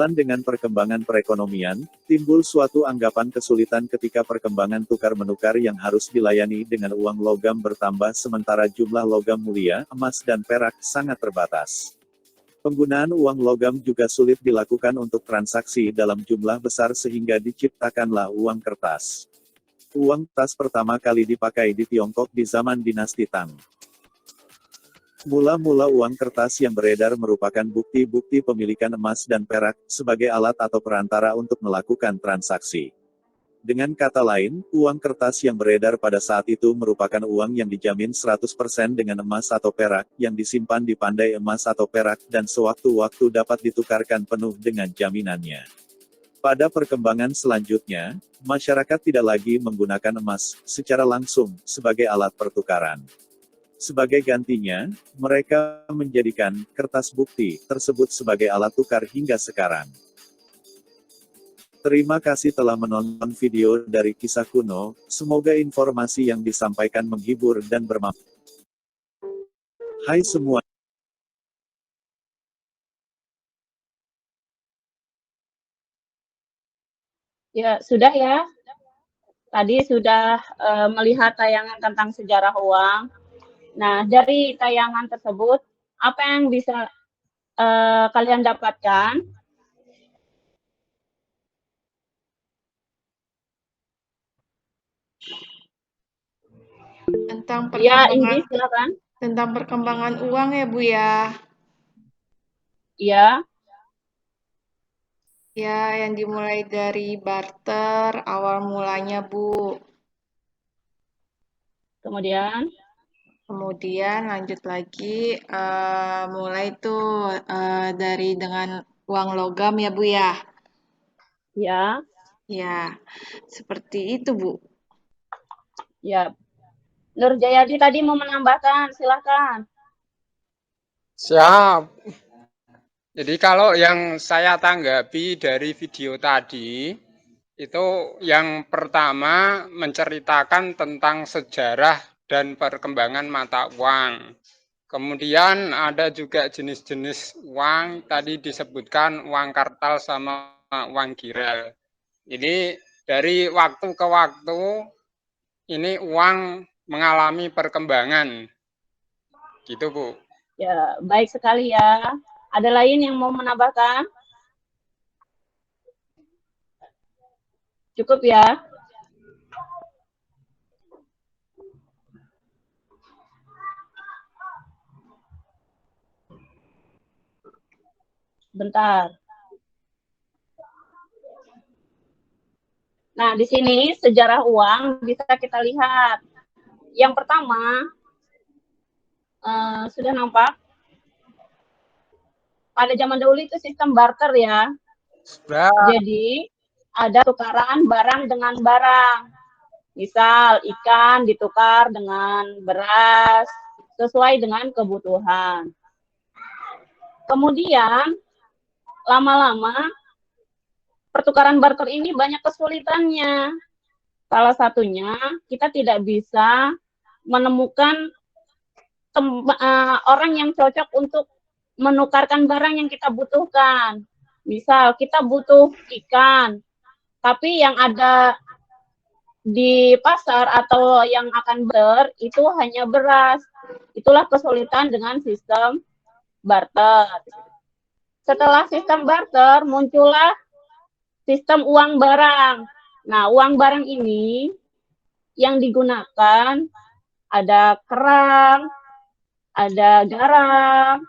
Dengan perkembangan perekonomian, timbul suatu anggapan kesulitan ketika perkembangan tukar-menukar yang harus dilayani dengan uang logam bertambah sementara jumlah logam mulia, emas dan perak, sangat terbatas. Penggunaan uang logam juga sulit dilakukan untuk transaksi dalam jumlah besar sehingga diciptakanlah uang kertas. Uang kertas pertama kali dipakai di Tiongkok di zaman dinasti Tang. Mula-mula uang kertas yang beredar merupakan bukti-bukti pemilikan emas dan perak, sebagai alat atau perantara untuk melakukan transaksi. Dengan kata lain, uang kertas yang beredar pada saat itu merupakan uang yang dijamin 100% dengan emas atau perak, yang disimpan di pandai emas atau perak, dan sewaktu-waktu dapat ditukarkan penuh dengan jaminannya. Pada perkembangan selanjutnya, masyarakat tidak lagi menggunakan emas secara langsung sebagai alat pertukaran. Sebagai gantinya, mereka menjadikan kertas bukti tersebut sebagai alat tukar hingga sekarang. Terima kasih telah menonton video dari Kisah Kuno, semoga informasi yang disampaikan menghibur dan bermanfaat. Hai semua. Ya, sudah ya. Tadi sudah melihat tayangan tentang sejarah uang. Nah, dari tayangan tersebut, apa yang bisa kalian dapatkan? Tentang Ya, perkembangan Indi, silakan. tentang perkembangan uang ya, Bu ya. Ya, Ya, yang dimulai dari barter awal mulanya, Bu. kemudian Kemudian lanjut lagi mulai tuh dari dengan uang logam ya, Bu ya. ya, Ya, seperti itu, Bu. ya. Nur Jayadi tadi mau menambahkan, silakan. Siap. Jadi kalau yang saya tanggapi dari video tadi, itu yang pertama menceritakan tentang sejarah dan perkembangan mata uang. Kemudian ada juga jenis-jenis uang, tadi disebutkan uang kartal sama uang giral. Jadi dari waktu ke waktu, ini uang mengalami perkembangan. Gitu, Bu. Ya, baik sekali ya. Ada lain yang mau menambahkan? Cukup ya. Bentar. Nah, di sini sejarah uang bisa kita lihat. Yang pertama, sudah nampak? Pada zaman dahulu itu sistem barter ya. Sudah. Jadi, ada tukaran barang dengan barang. Misal, ikan ditukar dengan beras, sesuai dengan kebutuhan. Kemudian, lama-lama, pertukaran barter ini banyak kesulitannya. Salah satunya, kita tidak bisa menemukan orang yang cocok untuk menukarkan barang yang kita butuhkan. Misal, kita butuh ikan, tapi yang ada di pasar atau yang akan itu hanya beras. Itulah kesulitan dengan sistem barter. Setelah sistem barter, muncullah sistem uang barang. Nah, uang barang ini yang digunakan ada kerang, ada garam,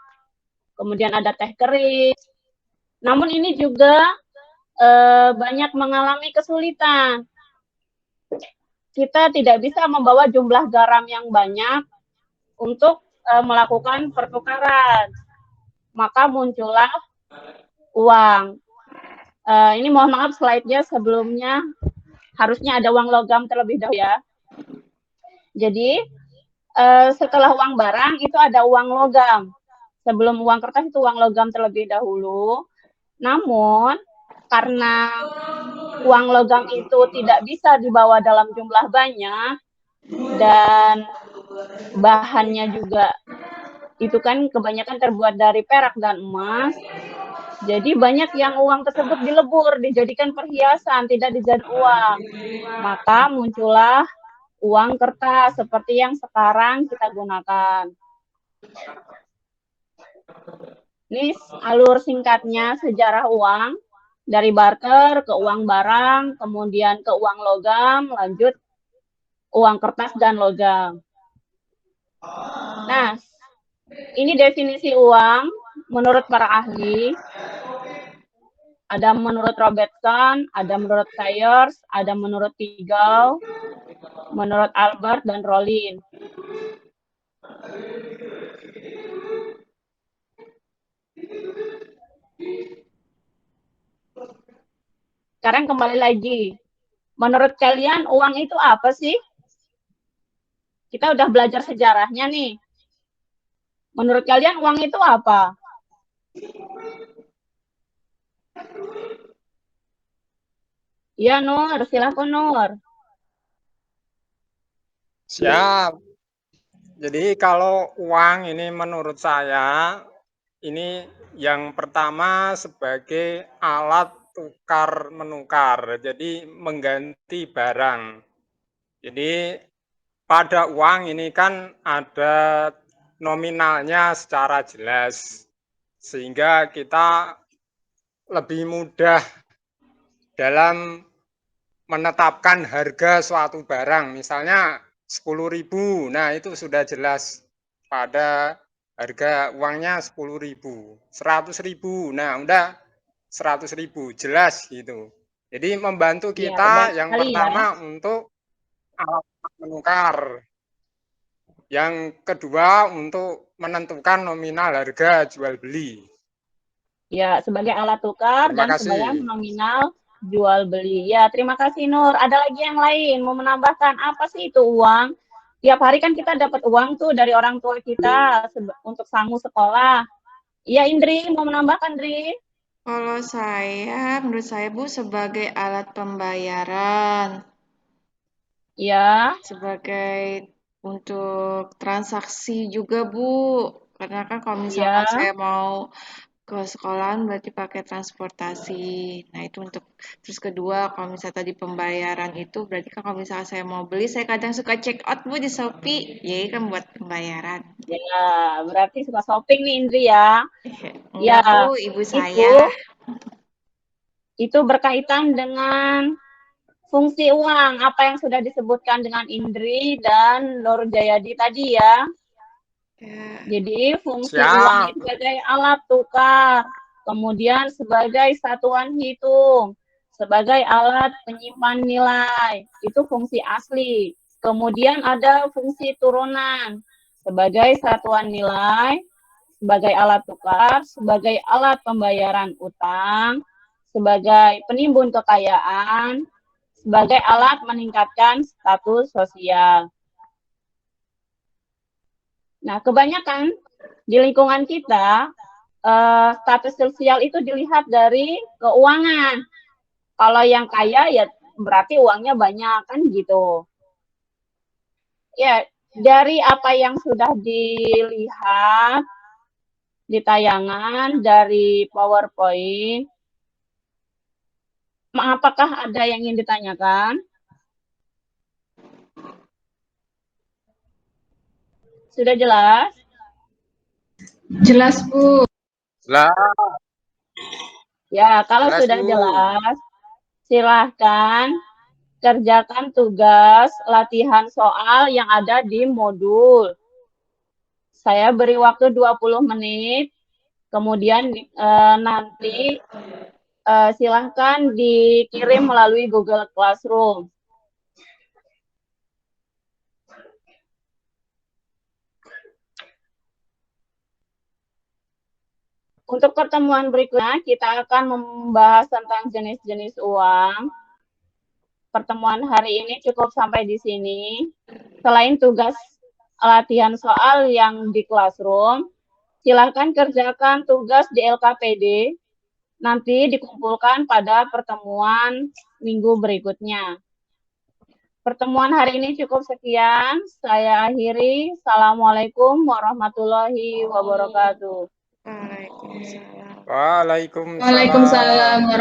kemudian ada teh keris. Namun ini juga banyak mengalami kesulitan. Kita tidak bisa membawa jumlah garam yang banyak untuk melakukan pertukaran. Maka muncullah uang. Ini mohon maaf slide-nya sebelumnya harusnya ada uang logam terlebih dahulu ya. Jadi setelah uang barang itu ada uang logam. Sebelum uang kertas itu uang logam terlebih dahulu. Namun karena uang logam itu tidak bisa dibawa dalam jumlah banyak dan bahannya juga itu kan kebanyakan terbuat dari perak dan emas, Jadi banyak yang uang tersebut dilebur, dijadikan perhiasan, tidak dijadikan uang. Maka muncullah uang kertas seperti yang sekarang kita gunakan. Ini alur singkatnya sejarah uang, dari barter ke uang barang, kemudian ke uang logam, lanjut uang kertas dan logam. Nah, ini definisi uang menurut para ahli. Ada menurut Robertson, ada menurut Sayers, ada menurut Tigau, menurut Albert dan Rollin. Sekarang kembali lagi. Menurut kalian uang itu apa sih? Kita udah belajar sejarahnya nih. Menurut kalian uang itu apa? Ya, Nur, silakan Nur. Siap. Jadi kalau uang ini menurut saya, ini yang pertama sebagai alat tukar menukar, jadi mengganti barang. Jadi pada uang ini kan ada nominalnya secara jelas, sehingga kita lebih mudah dalam menetapkan harga suatu barang. Misalnya 10.000, nah itu sudah jelas pada harga uangnya 10.000, 100.000, nah udah 100.000, jelas gitu. Jadi membantu Ya, kita baik yang sekali ya. pertama untuk alat menukar, yang kedua untuk menentukan nominal harga jual beli. Ya, sebagai alat tukar Terima dan sebagai kasih. nominal jual beli. Ya, terima kasih Nur. Ada lagi yang lain mau menambahkan apa sih itu uang? Tiap hari kan kita dapat uang tuh dari orang tua kita untuk sanggup sekolah. Iya, Indri, mau menambahkan, Indri? Kalau saya, menurut saya Bu, sebagai alat pembayaran, Iya, sebagai untuk transaksi juga Bu. Karena kan kalau misalkan iya, saya mau ke sekolahan berarti pakai transportasi. Nah, itu untuk terus kedua kalau misalnya tadi pembayaran itu berarti kan kalau misalnya saya mau beli saya kadang suka check out Bu di Shopee. Jadi kan buat pembayaran. ya. Berarti suka shopping nih, Indri ya. Ya, Enggak Bu, ibu itu saya. itu berkaitan dengan fungsi uang, apa yang sudah disebutkan dengan Indri dan Nur Jayadi tadi ya. Ya. Jadi fungsi uang Siap. itu sebagai alat tukar, kemudian sebagai satuan hitung, sebagai alat penyimpan nilai, itu fungsi asli. Kemudian ada fungsi turunan, sebagai satuan nilai, sebagai alat tukar, sebagai alat pembayaran utang, sebagai penimbun kekayaan, sebagai alat meningkatkan status sosial. Nah, kebanyakan di lingkungan kita, status sosial itu dilihat dari keuangan. Kalau yang kaya ya berarti uangnya banyak, kan gitu. Ya, dari apa yang sudah dilihat di tayangan dari PowerPoint, apakah ada yang ingin ditanyakan? Sudah jelas? Jelas, Bu. Lah, Ya, kalau jelas sudah Bu. jelas, silahkan kerjakan tugas latihan soal yang ada di modul. Saya beri waktu 20 menit, kemudian nanti silahkan dikirim melalui Google Classroom. Untuk pertemuan berikutnya, kita akan membahas tentang jenis-jenis uang. Pertemuan hari ini cukup sampai di sini. Selain tugas latihan soal yang di classroom, silakan kerjakan tugas di LKPD, nanti dikumpulkan pada pertemuan minggu berikutnya. Pertemuan hari ini cukup sekian. Saya akhiri. Assalamualaikum warahmatullahi wabarakatuh. Waalaikumsalam. Waalaikumsalam. Waalaikumsalam warahmatullahi